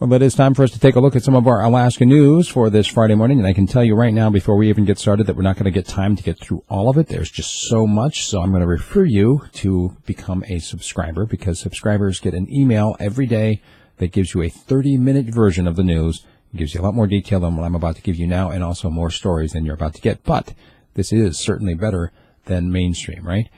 Well, it is time for us to take a look at some of our Alaska news for this Friday morning, and I can tell you right now before we even get started that we're not going to get time to get through all of it. There's just so much, so I'm going to refer you to become a subscriber because subscribers get an email every day that gives you a 30-minute version of the news. It gives you a lot more detail than what I'm about to give you now and also more stories than you're about to get, but this is certainly better than mainstream, right?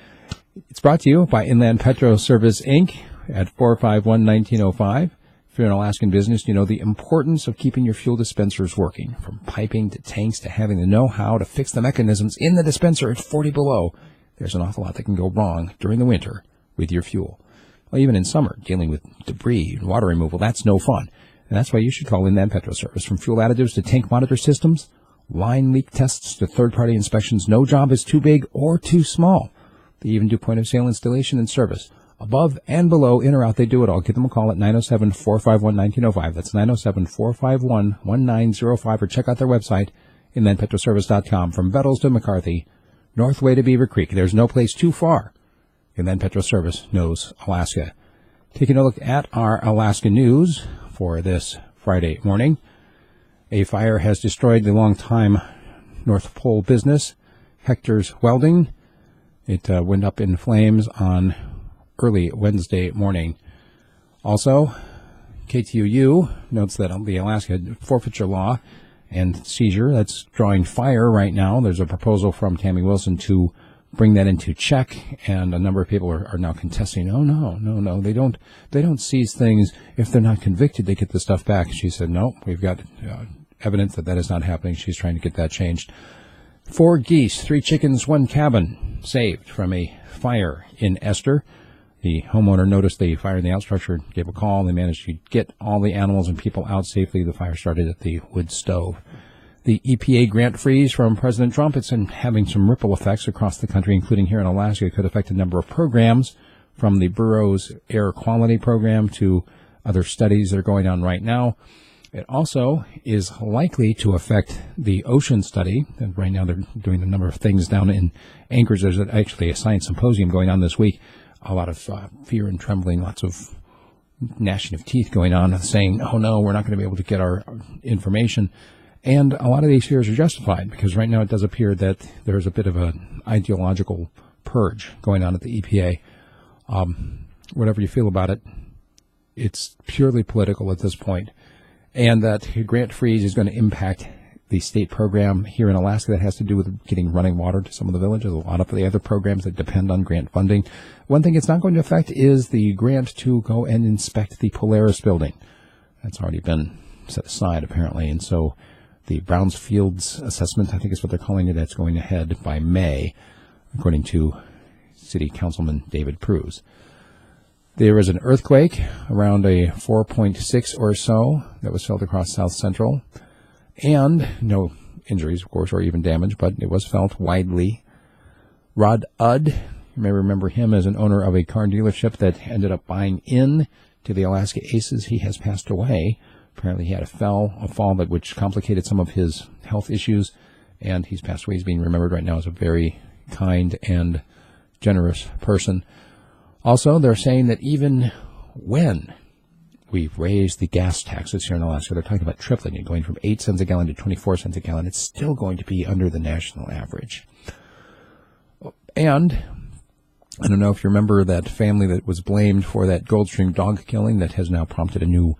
It's brought to you by Inland Petro Service, Inc. at 451-1905. If you're an Alaskan business, you know the importance of keeping your fuel dispensers working, from piping to tanks to having the know-how to fix the mechanisms in the dispenser at 40 below. There's an awful lot that can go wrong during the winter with your fuel. Well, even in summer, dealing with debris and water removal, that's no fun. And that's why you should call Inland Petro Service. From fuel additives to tank monitor systems, line leak tests to third-party inspections, no job is too big or too small. They even do point-of-sale installation and service. Above and below, in or out, they do it all. Give them a call at 907-451-1905. That's 907-451-1905. Or check out their website, inlandpetroservice.com. From Bettles to McCarthy, Northway to Beaver Creek, there's no place too far. Inland Petro Service knows Alaska. Taking a look at our Alaska news for this Friday morning. A fire has destroyed the longtime North Pole business, Hector's Welding. It went up in flames on early Wednesday morning. Also, KTUU notes that the Alaska forfeiture law and seizure, that's drawing fire right now. There's a proposal from Tammy Wilson to bring that into check, and a number of people are now contesting, no, they don't seize things. If they're not convicted, they get the stuff back. She said, no, we've got evidence that is not happening. She's trying to get that changed. 4 geese, 3 chickens, 1 cabin saved from a fire in Ester. The homeowner noticed the fire in the outstructure, gave a call. They managed to get all the animals and people out safely. The fire started at the wood stove. The EPA grant freeze from President Trump, it's having some ripple effects across the country, including here in Alaska. It could affect a number of programs, from the borough's air quality program to other studies that are going on right now. It also is likely to affect the ocean study. And right now they're doing a number of things down in Anchorage. There's actually a science symposium going on this week. A lot of fear and trembling, lots of gnashing of teeth going on, saying, oh no, we're not going to be able to get our information. And a lot of these fears are justified because right now it does appear that there's a bit of an ideological purge going on at the EPA. Whatever you feel about it, it's purely political at this point. And that grant freeze is going to impact the state program here in Alaska that has to do with getting running water to some of the villages, a lot of the other programs that depend on grant funding. One thing it's not going to affect is the grant to go and inspect the Polaris Building. That's already been set aside, apparently. And so the Brownsfields assessment, I think is what they're calling it, that's going ahead by May, according to City Councilman David Pruse. There was an earthquake around a 4.6 or so that was felt across South Central. And no injuries, of course, or even damage, but it was felt widely. Rod Udd, you may remember him as an owner of a car dealership that ended up buying in to the Alaska Aces. He has passed away. Apparently he had a fall which complicated some of his health issues, and he's passed away. He's being remembered right now as a very kind and generous person. Also, they're saying that even when we've raised the gas taxes here in Alaska, they're talking about tripling it, going from 8 cents a gallon to 24 cents a gallon. It's still going to be under the national average. And I don't know if you remember that family that was blamed for that Goldstream dog killing that has now prompted a new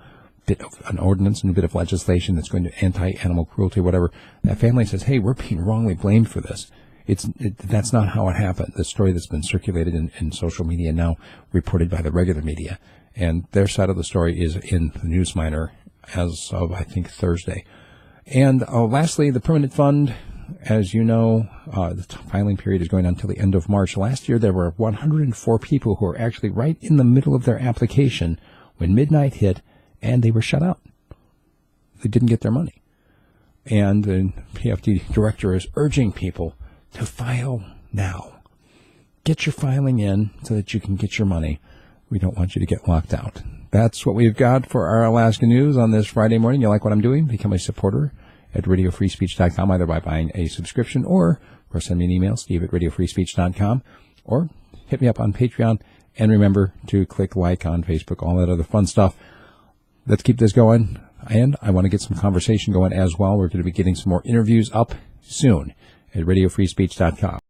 bit of an ordinance, a new bit of legislation that's going to anti-animal cruelty, whatever. That family says, hey, we're being wrongly blamed for this. That's not how it happened. The story that's been circulated in social media now reported by the regular media. And their side of the story is in the Newsminer as of, I think, Thursday. And lastly, the permanent fund, as you know, the filing period is going on until the end of March. Last year, there were 104 people who were actually right in the middle of their application when midnight hit, and they were shut out. They didn't get their money. And the PFD director is urging people to file now. Get your filing in so that you can get your money. We don't want you to get locked out. That's what we've got for our Alaska News on this Friday morning. You like what I'm doing? Become a supporter at radiofreespeech.com, either by buying a subscription or send me an email, steve@radiofreespeech.com, or hit me up on Patreon. And remember to click like on Facebook, all that other fun stuff. let's keep this going. And I want to get some conversation going as well. We're going to be getting some more interviews up soon at radiofreespeech.com.